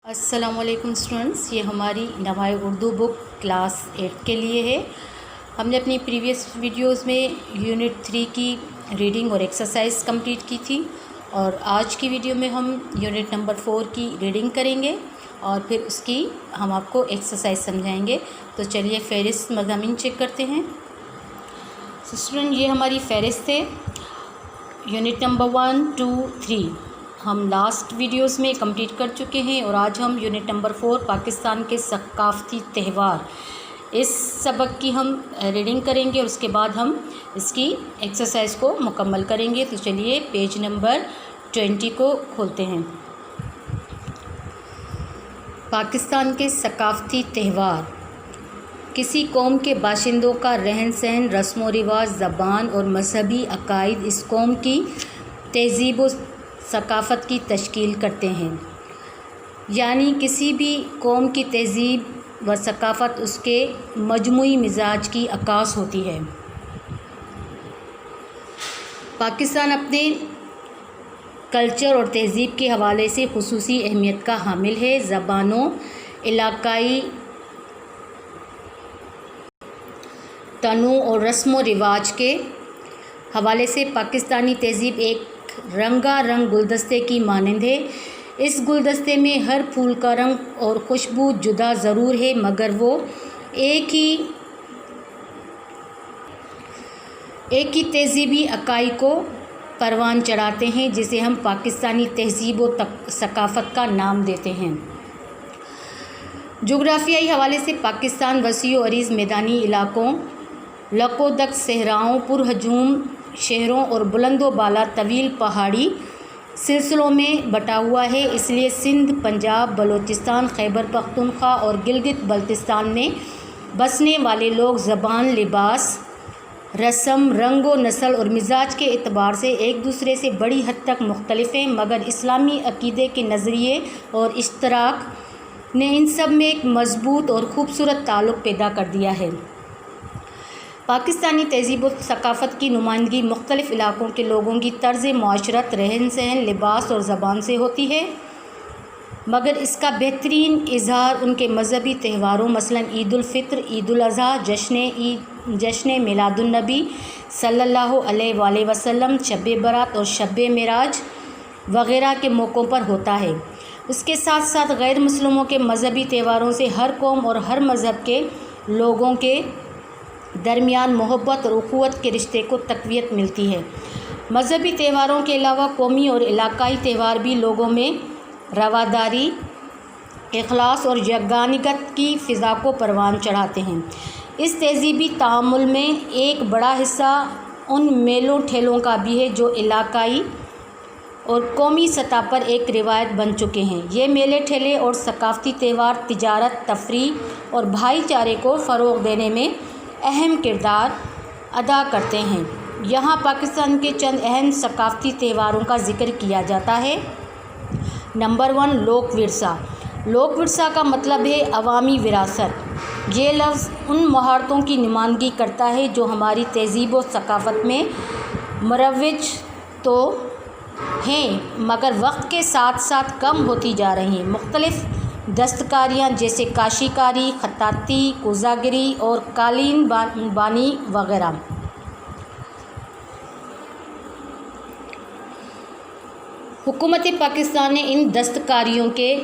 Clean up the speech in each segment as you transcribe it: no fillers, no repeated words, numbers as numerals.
अस्सलामुअलैकुम स्टूडेंट्स, ये हमारी नवाए उर्दू बुक क्लास 8 के लिए है। हमने अपनी प्रीवियस वीडियोस में यूनिट 3 की रीडिंग और एक्सरसाइज कंप्लीट की थी और आज की वीडियो में हम यूनिट नंबर 4 की रीडिंग करेंगे और फिर उसकी हम आपको एक्सरसाइज समझाएंगे। तो चलिए फ़हरिस्त मज़ामीन चेक करते हैं। स्टूडेंट, ये हमारी फ़हरिस्त है। यूनिट नंबर 1, 2, 3 हम लास्ट वीडियोस में कंप्लीट कर चुके हैं और आज हम यूनिट नंबर 4 पाकिस्तान के सकाफ़ती त्यौहार इस सबक की हम रीडिंग करेंगे और उसके बाद हम इसकी एक्सरसाइज को मुकम्मल करेंगे। तो चलिए पेज नंबर 20 को खोलते हैं। पाकिस्तान के सकाफ़ती त्यौहार किसी कौम के बाशिंदों का रहन सहन, रस्म व रिवाज, ज़बान और मजहबी अकायद इस कौम की तहज़ीब व सकाफ़त की तश्कील करते हैं। यानी किसी भी कौम की तहज़ीब व सकाफ़त उसके मजमूई मिजाज की अक्कास होती है। पाकिस्तान अपने कल्चर और तहज़ीब के हवाले से खुसूसी अहमियत का हामिल है। ज़बानों, इलाकाई तनू और रस्म व रिवाज के हवाले से पाकिस्तानी तहज़ीब एक रंगा रंग गुलदस्ते की मानंद है। इस गुलदस्ते में हर फूल का रंग और खुशबू जुदा ज़रूर है, मगर वो एक ही तहज़ीबी अकाई को परवान चढ़ाते हैं, जिसे हम पाकिस्तानी तहज़ीब व सकाफ़त का नाम देते हैं। जोग्राफियाई हवाले से पाकिस्तान वसी व अरीज़ मैदानी इलाकों, लकोदक सहराओं, पुरहजूम शहरों और बुलंदो बाला तवील पहाड़ी सिलसिलों में बटा हुआ है। इसलिए सिंध, पंजाब, बलूचिस्तान, खैबर पख्तूनख्वा और गिलगित बल्तिस्तान में बसने वाले लोग ज़बान, लिबास, रस्म, रंग व नस्ल और मिजाज के एतबार से एक दूसरे से बड़ी हद तक मुख्तलिफ हैं, मगर इस्लामी अक़ीदे के नज़रिए और इश्तराक ने इन सब में एक मज़बूत और ख़ूबसूरत ताल्लुक़ पैदा कर दिया है। पाकिस्तानी तहज़ीब व सकाफ़त की नुमाइंदगी मुख्तलिफ़ इलाक़ों के लोगों की तर्ज़ मुआशरत, रहन सहन, लिबास और ज़बान से होती है, मगर इसका बेहतरीन इज़हार उनके मजहबी त्यौहारों मसलन ईद उल फ़ित्र, ईद उल अज़हा, जश्न मिलादुन नबी सल्लल्लाहु अलैहि वसल्लम, शब बरात और शब मेराज वग़ैरह के मौक़ों पर होता है। उसके साथ साथ गैर मुस्लिमों के मजहबी त्यौहारों से हर कौम और हर मज़हब के लोगों के दरमियान मोहब्बत और उख़ुवत के रिश्ते को तक़वियत मिलती है। मजहबी त्यौहारों के अलावा कौमी और इलाकाई त्यौहार भी लोगों में रवादारी, इखलास और यगानियत की फ़िज़ा को परवान चढ़ाते हैं। इस तहज़ीबी ताअम्मुल में एक बड़ा हिस्सा उन मेलों ठेलों का भी है जो इलाकाई और कौमी सतह पर एक रिवायत बन चुके हैं। ये मेले ठेले और सकाफ़ती त्यौहार तिजारत, तफरीह और भाईचारे को फ़रोग़ देने में अहम किरदार अदा करते हैं। यहाँ पाकिस्तान के चंद अहम सकाफ़ती त्यौहारों का ज़िक्र किया जाता है। नंबर 1, लोक विरसा। लोक विरसा का मतलब है अवामी विरासत। ये लफ्ज़ उन महारतों की नुमाइंदगी करता है जो हमारी तहज़ीब व सकाफ़त में मरवज तो हैं, मगर वक्त के साथ साथ कम होती जा रही हैं। मुख्तलिफ़ दस्तकारियाँ जैसे काशीकारी, खत्ताती, कोज़ागिरी और कालीन बानी वगैरह हुकूमत पाकिस्तान ने इन दस्तकारियों के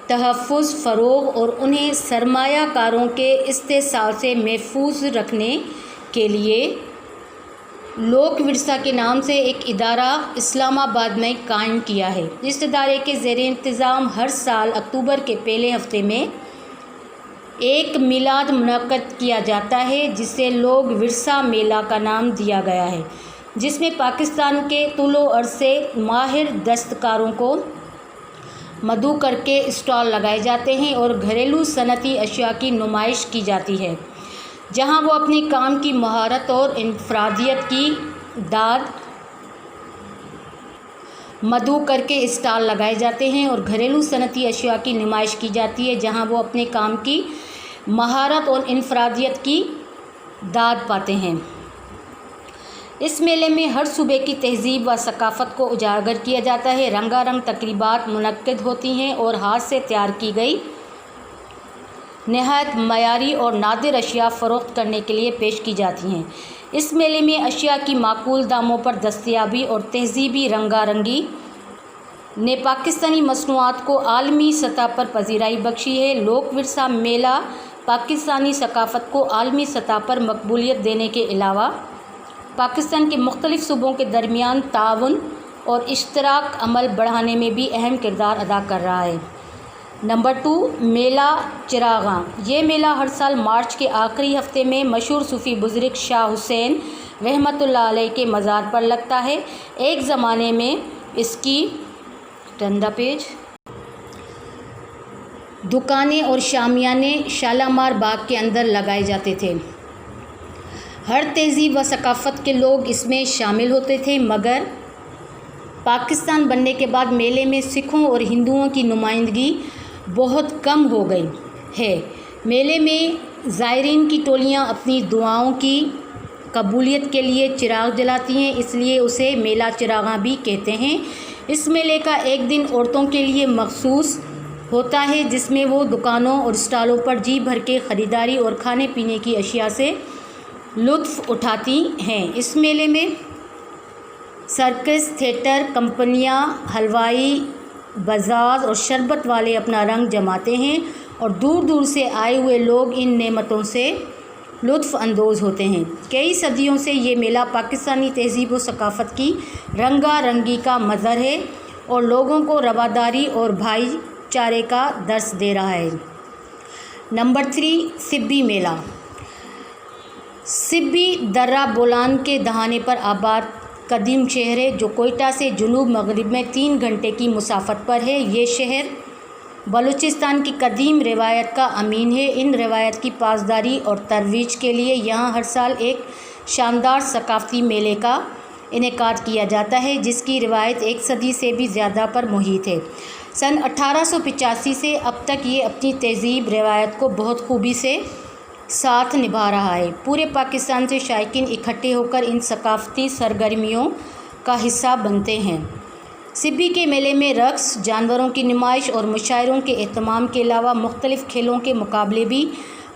तहफ़्फ़ुज़, फ़रोग़ और उन्हें सरमायाकारों के इस्तेसाल से महफूज रखने के लिए लोक विरसा के नाम से एक इदारा इस्लामाबाद में कायम किया है। इस इदारे के ज़ेर इंतज़ाम हर साल अक्टूबर के पहले हफ्ते में एक मिलाद मुनक़्क़द किया जाता है, जिसे लोक विरसा मेला का नाम दिया गया है, जिसमें पाकिस्तान के तुलो अर्ज़ से माहिर दस्तकारों को मदऊ करके स्टॉल लगाए जाते हैं और घरेलू सनती अशिया की नुमाइश की जाती है, जहां वो अपने काम की महारत और इनफरादियत की दाद मदऊ करके स्टॉल लगाए जाते हैं और घरेलू सनती अशिया की नुमाइश की जाती है, जहां वो अपने काम की महारत और इनफरादियत की दाद पाते हैं। इस मेले में हर सूबे की तहज़ीब व सकाफ़त को उजागर किया जाता है। रंगारंग तकरीबात मुनक्किद होती हैं और हाथ से तैयार की गई नहायत मयारी और नादिर अशिया फ़रोख्त करने के लिए पेश की जाती हैं। इस मेले में अशिया की माकूल दामों पर दस्तयाबी और तहज़ीबी रंगारंगी ने पाकिस्तानी मसनूआत को आलमी सतह पर पजीराई बख्शी है। लोक विरसा मेला पाकिस्तानी सकाफ़त को आलमी सतह पर मकबूलियत देने के अलावा पाकिस्तान के मुख्तलिफ़ सूबों के दरमियान ताउन और इश्तराक अमल बढ़ाने में भी अहम किरदार अदा कर रहा है। नंबर 2, मेला चिरागां। ये मेला हर साल मार्च के आखिरी हफ्ते में मशहूर सूफ़ी बुज़ुर्ग शाह हुसैन रहमतुल्लाह अलैह के मज़ार पर लगता है। एक ज़माने में इसकी दुकानें और शामियाने शालामार बाग के अंदर लगाए जाते थे। हर तहज़ीब व सकाफ़त के लोग इसमें शामिल होते थे, मगर पाकिस्तान बनने के बाद मेले में सिखों और हिंदुओं की नुमाइंदगी बहुत कम हो गई है। मेले में ज़ायरीन की टोलियां अपनी दुआओं की कबूलियत के लिए चिराग जलाती हैं, इसलिए उसे मेला चिरागां भी कहते हैं। इस मेले का एक दिन औरतों के लिए मखसूस होता है, जिसमें वो दुकानों और स्टॉलों पर जी भर के ख़रीदारी और खाने पीने की अशिया से लुत्फ़ उठाती हैं। इस मेले में सर्कस, थिएटर कंपनियां, हलवाई, बाज़ार और शरबत वाले अपना रंग जमाते हैं और दूर दूर से आए हुए लोग इन नेमतों से लुत्फ़ अंदोज़ होते हैं। कई सदियों से ये मेला पाकिस्तानी तहज़ीब व सकाफ़त की रंगारंगी का मज़हर है और लोगों को रवादारी और भाईचारे का दर्स दे रहा है। नंबर 3, सिब्बी मेला। सिब्बी दर्रा बोलान के दहाने पर आबाद कदीम शहर है, जो कोयटा से जुनूब मगरिब में 3 घंटे की मुसाफत पर है। ये शहर बलूचिस्तान की कदीम रिवायत का अमीन है। इन रिवायत की पासदारी और तरवीज के लिए यहाँ हर साल एक शानदार सकाफ़ती मेले का इनेकाद किया जाता है, जिसकी रिवायत 1 सदी से भी ज़्यादा पर मुहित है। सन 1885 से अब तक ये अपनी तहज़ीब रिवायत को बहुत खूबी से साथ निभा रहा है। पूरे पाकिस्तान से शायकीन इकट्ठे होकर इन सकाफ़ती सरगर्मियों का हिस्सा बनते हैं। सिब्बी के मेले में रक़्स, जानवरों की नुमाइश और मुशायरों के एहतमाम के अलावा मुख्तलिफ़ खेलों के मुकाबले भी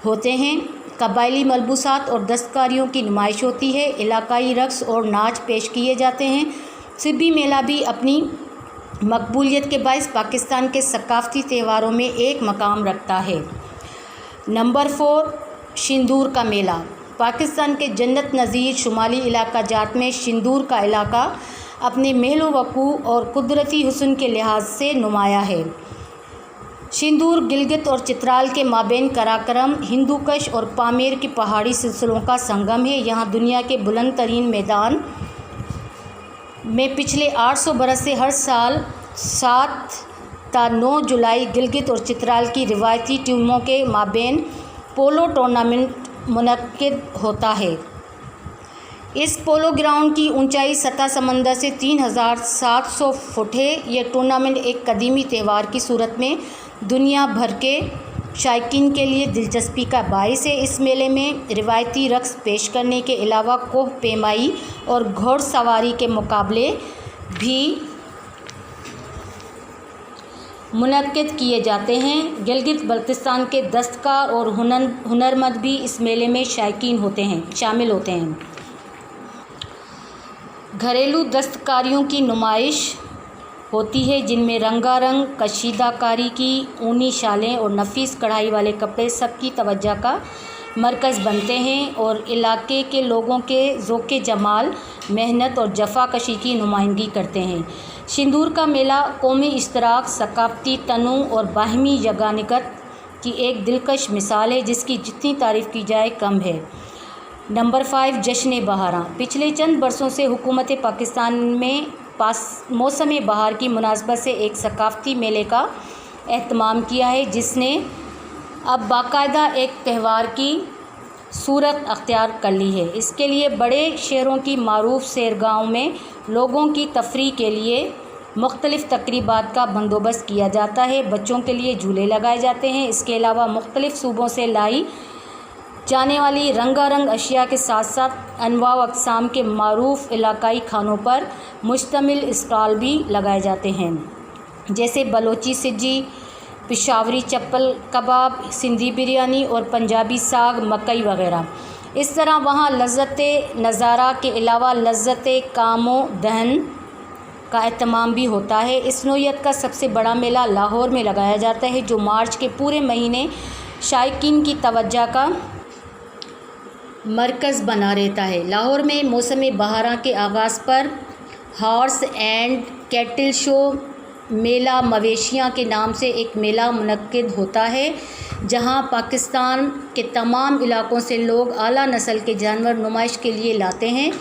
होते हैं। कबायली मलबूसात और दस्तकारियों की नुमाइश होती है। इलाकाई रक़्स और नाच पेश किए जाते हैं। सिब्बी मेला भी अपनी मकबूलियत के बाइस पाकिस्तान के सकाफ़ती त्यौहारों में एक मकाम रखता है। नंबर 4, शिंदूर का मेला। पाकिस्तान के जन्नत नज़ीर शुमाली इलाका जात में शिंदूर का इलाका अपने महल वक़ू और कुदरती हुस्न के लिहाज से नुमाया है। शिंदूर गिलगित और चित्राल के माबेन कराकरम, हिंदूकश और पामेर के पहाड़ी सिलसिलों का संगम है। यहाँ दुनिया के बुलंद तरीन मैदान में पिछले 800 बरस से हर साल 7 ta 9 जुलाई गिलगित और चित्राल की रिवायती टीमों के माबेन पोलो टूर्नामेंट मुनक्किद होता है। इस पोलो ग्राउंड की ऊंचाई सतह समंदर से 3700 फुट है। यह टूर्नामेंट एक कदीमी त्यौहार की सूरत में दुनिया भर के शायकीन के लिए दिलचस्पी का बाइस है। इस मेले में रिवायती रक़्स पेश करने के अलावा कोह पेमाई और घोड़सवारी के मुकाबले भी मुनक्किद किए जाते हैं। गिलगित बल्तिस्तान के दस्तकार और हुनरमंद भी इस मेले में शामिल होते हैं। घरेलू दस्तकारियों की नुमाइश होती है, जिनमें रंगारंग कशीदाकारी की ऊनी शालें और नफीस कढ़ाई वाले कपड़े सबकी तवज्जो का मरकज़ बनते हैं और इलाके के लोगों के ज़ौक़े जमाल, मेहनत और जफ़ाकशी की नुमाइंदगी करते हैं। शिंदूर का मेला कौमी इश्तराक, सकाफ़ती तनूँ और बाहमी यगानिकत की एक दिलकश मिसाल है, जिसकी जितनी तारीफ़ की जाए कम है। नंबर 5, जश्न बहारां। पिछले चंद बरसों से हुकूमत पाकिस्तान में मौसम बहार की मुनासबत से एक सकाफ़ती मेले का एहतमाम किया है, जिसने अब बाकायदा एक त्यौहार की सूरत अख्तियार कर ली है। इसके लिए बड़े शहरों की मारूफ सैरगाहों में लोगों की तफरीह के लिए मुख्तलिफ़ तकरीबात का बंदोबस्त किया जाता है। बच्चों के लिए झूले लगाए जाते हैं। इसके अलावा मुख्तलिफ़ सूबों से लाई जाने वाली रंगारंग अशिया के साथ साथ अनवा व अक़साम के मारूफ़ इलाकाई खानों पर मुश्तमिल स्टॉल भी लगाए जाते हैं, जैसे बलोची सिज्जी, पिशावरी चप्पल कबाब, सिंधी बिरयानी और पंजाबी साग मकई वगैरह। इस तरह वहाँ लज़्ज़त नज़ारा के अलावा लज़्ज़त कामो दहन का एहतमाम भी होता है। इस नौइयत का सबसे बड़ा मेला लाहौर में लगाया जाता है, जो मार्च के पूरे महीने शायकीन की तवज्जो का मरकज़ बना रहता है। लाहौर में मौसम बहार के आगाज़ पर हॉर्स एंड कैटल शो मेला मवेशियाँ के नाम से एक मेला मुनक्किद होता है, जहां पाकिस्तान के तमाम इलाकों से लोग आला नस्ल के जानवर नुमाइश के लिए लाते हैं।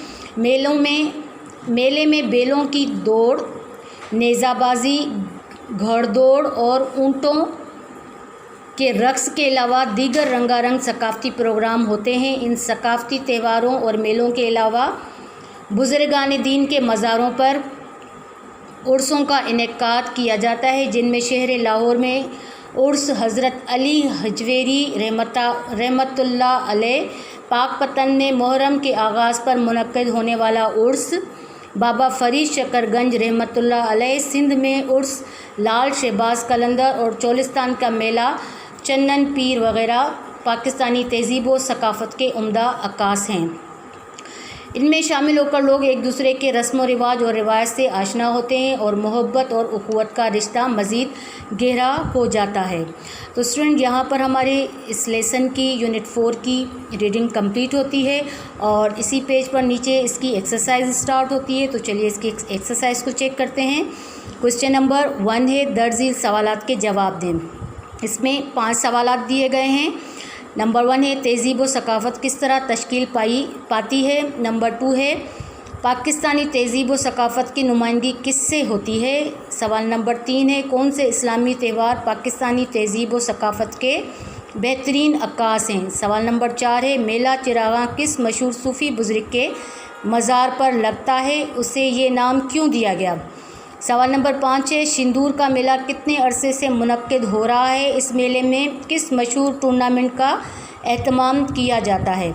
मेले में बैलों की दौड़, नेज़ाबाजी, घोड़दौड़ और ऊँटों के रक़्स के अलावा दीगर रंगारंग सकाफ़ती प्रोग्राम होते हैं। इन सकाफ़ती त्योहारों और मेलों के अलावा बुज़ुर्गान दीन के मज़ारों पर उर्सों का इनेकाद किया जाता है, जिनमें शहर लाहौर में उर्स हज़रत अली हजवेरी रहमतुल्लाह अलैह, पाकपतन में मुहर्रम के आगाज़ पर मुनक्किद होने वाला उर्स, बाबा फ़रीद शकरगंज रहमतुल्लाह अलैह, सिंध में उर्स लाल शहबाज कलंदर और चोलिस्तान का मेला चन्नन पीर वगैरह पाकिस्तानी तहज़ीब व सकाफ़त के उम्दा अक्कास हैं। इनमें शामिल होकर लोग एक दूसरे के रस्म व रिवाज और रिवायत से आशना होते हैं और मोहब्बत और उख़ुवत का रिश्ता मज़ीद गहरा हो जाता है। तो स्टूडेंट, यहाँ पर हमारे इस लेसन की यूनिट 4 की रीडिंग कंप्लीट होती है और इसी पेज पर नीचे इसकी एक्सरसाइज स्टार्ट होती है। तो चलिए इसकी एक्सरसाइज को चेक करते हैं। क्वेश्चन नंबर 1 है, दर्ज झील सवालात के जवाब दें। इसमें 5 सवालात दिए गए हैं। नंबर 1 है, तहज़ीब व सकाफ़त किस तरह तश्कील पाती है। नंबर 2 है, पाकिस्तानी तहज़ीब व सकाफ़त की नुमाइंदगी किससे होती है। सवाल नंबर 3 है, कौन से इस्लामी त्यौहार पाकिस्तानी तहज़ीब व सकाफ़त के बेहतरीन अक्कास हैं। सवाल नंबर 4 है, मेला चिरागां किस मशहूर सूफ़ी बुज़ुर्ग के मज़ार पर लगता है, उसे ये नाम क्यों दिया गया। सवाल नंबर 5 है, सिंदूर का मेला कितने अरसे से मुनक्किद हो रहा है। इस मेले में किस मशहूर टूर्नामेंट का एहतमाम किया जाता है।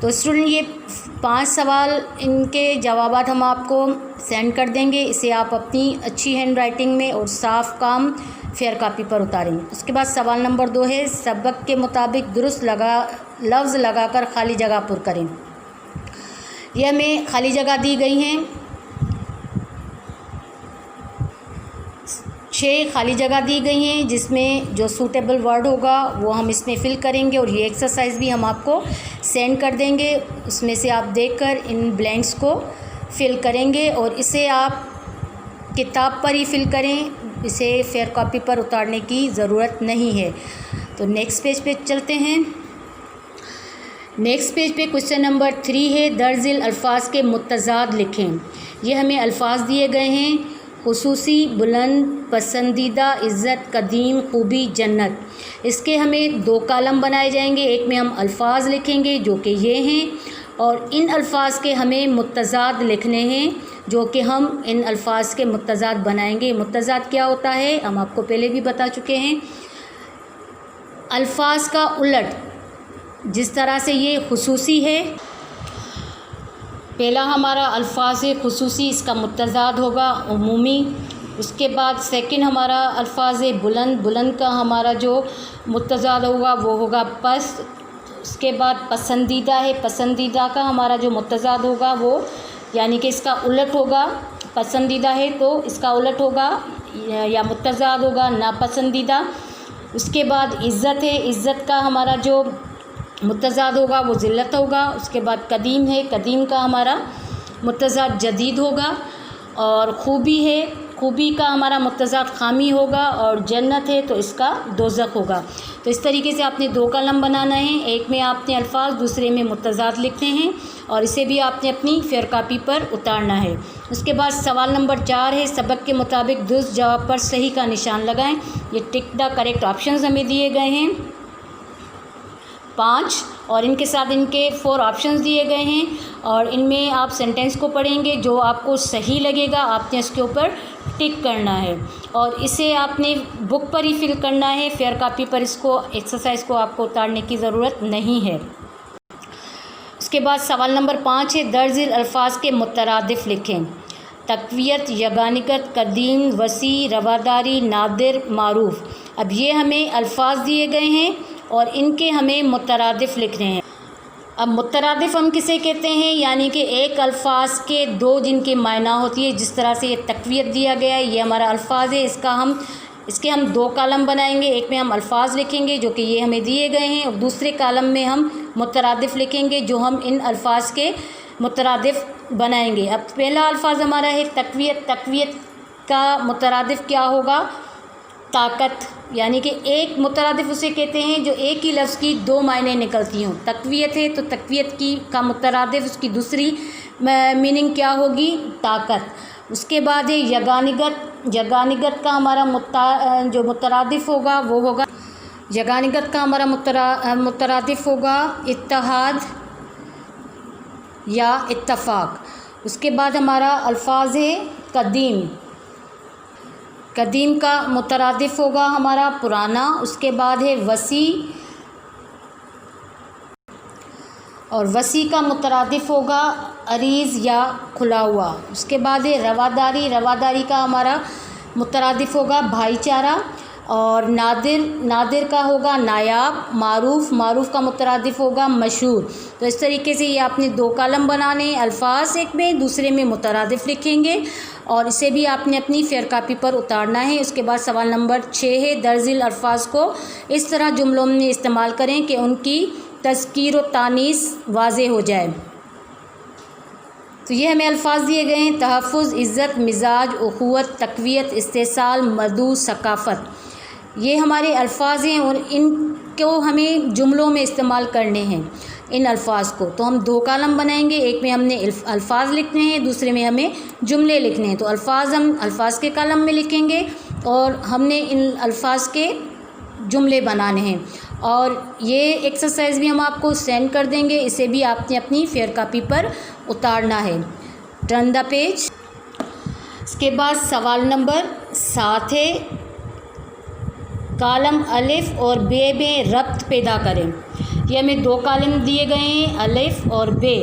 तो स्टूडेंट, ये 5 सवाल, इनके जवाबात हम आपको सेंड कर देंगे। इसे आप अपनी अच्छी हैंड राइटिंग में और साफ़ काम फेयर कापी पर उतारें। उसके बाद सवाल नंबर 2 है, सबक के मुताबिक दुरुस्त लफ्ज़ लगाकर खाली जगह पुर करें। यह हमें खाली जगह दी गई हैं, 6 खाली जगह दी गई हैं, जिसमें जो सूटेबल वर्ड होगा वो हम इसमें फ़िल करेंगे और ये एक्सरसाइज भी हम आपको सेंड कर देंगे। उसमें से आप देखकर इन ब्लैंक्स को फ़िल करेंगे और इसे आप किताब पर ही फ़िल करें, इसे फेयर कॉपी पर उतारने की ज़रूरत नहीं है। तो नेक्स्ट पेज पे चलते हैं। नेक्स्ट पेज पे क्वेश्चन नंबर 3 है, दर्ज झील अल्फाज के मुतज़ाद लिखें। ये हमें अल्फाज दिए गए हैं, खुसूसी, बुलंद, पसंदीदा, इज़्ज़त, कदीम, खूबी, जन्नत। इसके हमें 2 कॉलम बनाए जाएंगे। एक में हम अल्फाज लिखेंगे जो कि ये हैं, और इन अल्फाज के हमें मुतज़ाद लिखने हैं, जो कि हम इन अल्फाज के मुतज़ाद बनाएंगे। मुतज़ाद क्या होता है हम आपको पहले भी बता चुके हैं। अल्फाज का उलट, जिस तरह से ये खुसूसी है, पहला हमारा अल्फाज है खुसूसी, इसका मुतज़ाद होगा उमूमी। उसके बाद सेकंड हमारा अल्फाज है बुलंद, बुलंद का हमारा जो मुतज़ाद होगा वो होगा पस। उसके बाद पसंदीदा है, पसंदीदा का हमारा जो मुतज़ाद होगा वो यानी कि इसका उलट होगा। पसंदीदा है तो इसका उलट होगा या मुतज़ाद होगा नापसंदीदा। उसके बाद इज़्ज़त है, इज़्ज़त का हमारा जो मुतज़ाद होगा वो ज़िल्लत होगा। उसके बाद कदीम है, कदीम का हमारा मुतज़ाद जदीद होगा। और खूबी है, खूबी का हमारा मुतज़ाद खामी होगा। और जन्नत है तो इसका दोज़ख होगा। तो इस तरीके से आपने 2 कॉलम बनाना है, एक में आपने अल्फाज, दूसरे में मुतज़ाद लिखने हैं और इसे भी आपने अपनी फेयर कापी पर उतारना है। उसके बाद सवाल नंबर 4 है, सबक के मुताबिक दुरुस्त जवाब पर सही का निशान लगाएं। ये टिक द करेक्ट ऑप्शंस हमें दिए गए हैं 5, और इनके साथ इनके 4 ऑप्शंस दिए गए हैं। और इनमें आप सेंटेंस को पढ़ेंगे, जो आपको सही लगेगा आपने इसके ऊपर टिक करना है और इसे आपने बुक पर ही फिल करना है। फेयर कॉपी पर इसको एक्सरसाइज को आपको उतारने की ज़रूरत नहीं है। उसके बाद सवाल नंबर 5 है, दर्ज अल्फाज के मुतरादिफ लिखें। तक़वियत, यगानिगत, कदीम, वसी, रवादारी, नादिर, मारूफ। अब ये हमें अल्फाज दिए गए हैं और इनके हमें मुतरादिफ लिखने हैं। अब मुतरादिफ हम किसे कहते हैं, यानी कि एक अल्फाज के दो जिनकी मायना होती है। जिस तरह से ये तक़वियत दिया गया है, ये हमारा अल्फाज है, इसके हम दो कॉलम बनाएंगे। एक में हम अल्फाज लिखेंगे जो कि ये हमें दिए गए हैं, और दूसरे कॉलम में हम मुतरादिफ लिखेंगे जो हम इन अल्फाज के मुतरादिफ बनाएंगे। अब पहला अल्फाज हमारा है तक़वियत। तक़वियत का मुतरादिफ क्या होगा, ताकत, यानी कि एक मुतरादिफ उसे कहते हैं जो एक ही लफ्ज़ की दो मायने निकलती हों। तक़वियत है तो तक़वियत का मुतरादिफ, उसकी दूसरी मीनिंग क्या होगी, ताकत। उसके बाद है यगानिगत। यगानिगत का हमारा जो मुतरादिफ होगा वो होगा, यगानिगत का हमारा मुतरादिफ होगा इत्तेहाद या इत्तफ़ाक़। उसके बाद हमारा अल्फाज है कदीम। कदीम का मुतरादिफ होगा हमारा पुराना। उसके बाद है वसी, और वसी का मुतरादिफ होगा अरीज़ या खुला हुआ। उसके बाद है रवादारी। रवादारी का हमारा मुतरादिफ होगा भाईचारा। और नादिर, नादिर का होगा नायाब। मारूफ़, मारूफ़ का मुतरादिफ होगा मशहूर। तो इस तरीके से ये आपने दो कॉलम बनाने हैं, अल्फाज एक में, दूसरे में मुतरादिफ लिखेंगे, और इसे भी आपने अपनी फेयर कापी पर उतारना है। उसके बाद सवाल नंबर 6 है, दर्जिल अल्फाज को इस तरह जुमलों में इस्तेमाल करें कि उनकी तज़कीर व तानीस वाज़े हो जाए। तो ये हमें अल्फाज दिए गए हैं, तहफ़्फ़ुज़, इज़्ज़त, मिजाज, उख़ुवत, तक़वियत, इस्तेसाल, मदू, सकाफ़त। ये हमारे अल्फाज हैं और इनको हमें जुमलों में इस्तेमाल करने हैं इन अल्फाज को। तो हम दो कॉलम बनाएंगे, एक में हमने अल्फाज लिखने हैं, दूसरे में हमें जुमले लिखने हैं। तो अल्फाज हम अल्फाज के कॉलम में लिखेंगे और हमने इन अल्फाज के जुमले बनाने हैं। और ये एक्सरसाइज भी हम आपको सेंड कर देंगे, इसे भी आपने अपनी फेयर कापी पर उतारना है। Turn the page. इसके बाद सवाल नंबर 7 है, कॉलम अलिफ और बे में रब्त पैदा करें। ये हमें दो कॉलम दिए गए हैं, अलिफ और बे।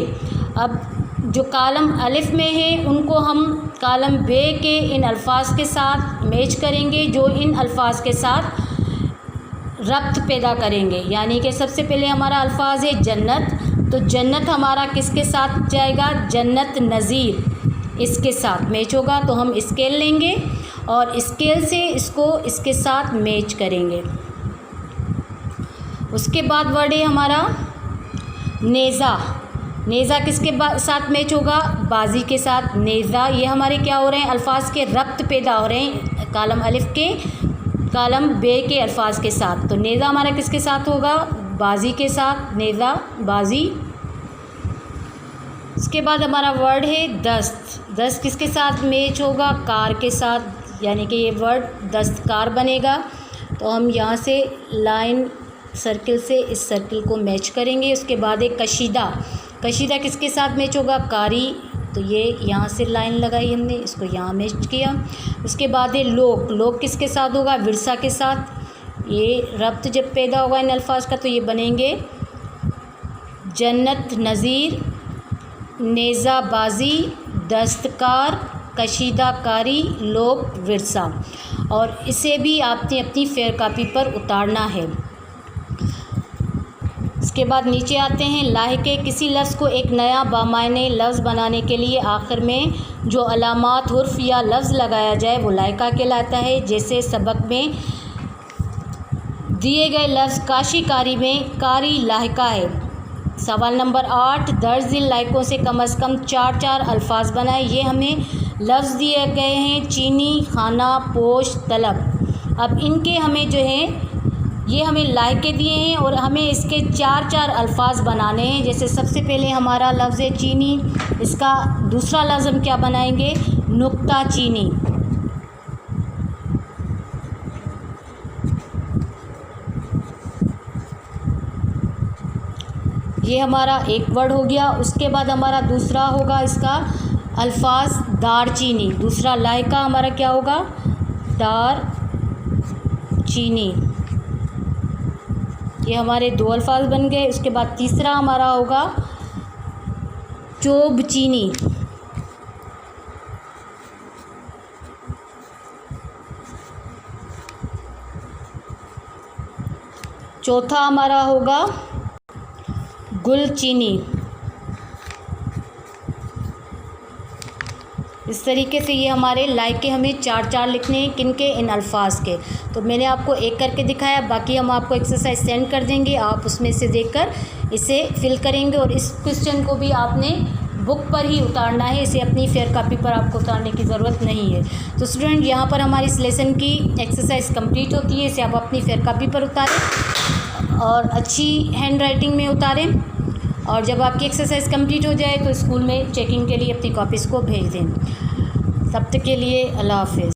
अब जो कॉलम अलिफ में है उनको हम कॉलम बे के इन अल्फाज के साथ मैच करेंगे जो इन अल्फाज के साथ रब्त पैदा करेंगे। यानी कि सबसे पहले हमारा अल्फाज है जन्नत। तो जन्नत हमारा किसके साथ जाएगा, जन्नत नज़ीर, इसके साथ मैच होगा। तो हम स्केल लेंगे और स्केल से इसको इसके साथ मैच करेंगे। उसके बाद वर्ड है हमारा नेज़ा। नेज़ा किसके साथ मैच होगा, बाजी के साथ। नेज़ा, ये हमारे क्या हो रहे हैं, अल्फाज के रब्त पैदा हो रहे हैं कॉलम अलिफ के कॉलम बे के अल्फाज के साथ। तो नेज़ा हमारा किसके साथ होगा, बाजी के साथ, नेज़ा बाजी। उसके बाद हमारा वर्ड है दस्त। दस्त किसके साथ मैच होगा, कार के साथ, यानी कि ये वर्ड दस्तकार बनेगा। तो हम यहाँ से लाइन सर्किल से इस सर्किल को मैच करेंगे। उसके बाद एक कशीदा। कशीदा किसके साथ मैच होगा, कारी। तो ये यहाँ से लाइन लगाई हमने, इसको यहाँ मैच किया। उसके बाद है लोक। लोक किसके साथ होगा, विरसा के साथ। ये रब्त जब पैदा होगा इन अल्फाज का तो ये बनेंगे जन्नत नज़ीर, नेज़ा बाजी, दस्तकार, कशीदा कारी, लोक विरसा। और इसे भी आपने अपनी फेयर कापी पर उतारना है। इसके बाद नीचे आते हैं लाहिके। किसी लफ्ज़ को एक नया बामायने लफ्ज़ बनाने के लिए आखिर में जो अलामात, हुर्फ या लफ्ज़ लगाया जाए वो लाहिका कहलाता है। जैसे सबक में दिए गए लफ्ज़ काशीकारी में कारी लाहिका है। सवाल नंबर 8, दर्ज लाहिकों से कम 4 अल्फाज बनाए। ये हमें लफ्ज़ दिए गए हैं चीनी, खाना, पोश, तलब। अब इनके हमें जो है ये हमें लाहिके दिए हैं और हमें इसके 4 अल्फाज बनाने हैं। जैसे सबसे पहले हमारा लफ्ज़ है चीनी, इसका दूसरा लफ्ज़ हम क्या बनाएंगे, नुक्ता चीनी। ये हमारा एक वर्ड हो गया। उसके बाद हमारा दूसरा होगा इसका अल्फाज दार चीनी। दूसरा लाहिका हमारा क्या होगा, दार चीनी। ये हमारे 2 अल्फाज बन गए। उसके बाद तीसरा हमारा होगा चोब चीनी, चौथा हमारा होगा गुल चीनी। इस तरीके से ये हमारे लाइक के हमें 4 लिखने हैं, किन के, इन अल्फाज के। तो मैंने आपको एक करके दिखाया, बाकी हम आपको एक्सरसाइज सेंड कर देंगे, आप उसमें से देखकर इसे फिल करेंगे। और इस क्वेश्चन को भी आपने बुक पर ही उतारना है, इसे अपनी फेयर कॉपी पर आपको उतारने की ज़रूरत नहीं है। तो स्टूडेंट, यहाँ पर हमारी इस लेसन की एक्सरसाइज कंप्लीट होती है। इसे आप अपनी फेयर कॉपी पर उतारें और अच्छी हैंड राइटिंग में उतारें। और जब आपकी एक्सरसाइज कंप्लीट हो जाए तो स्कूल में चेकिंग के लिए अपनी कॉपीज़ को भेज दें। तब तक के लिए अल्लाह हाफ़िज़।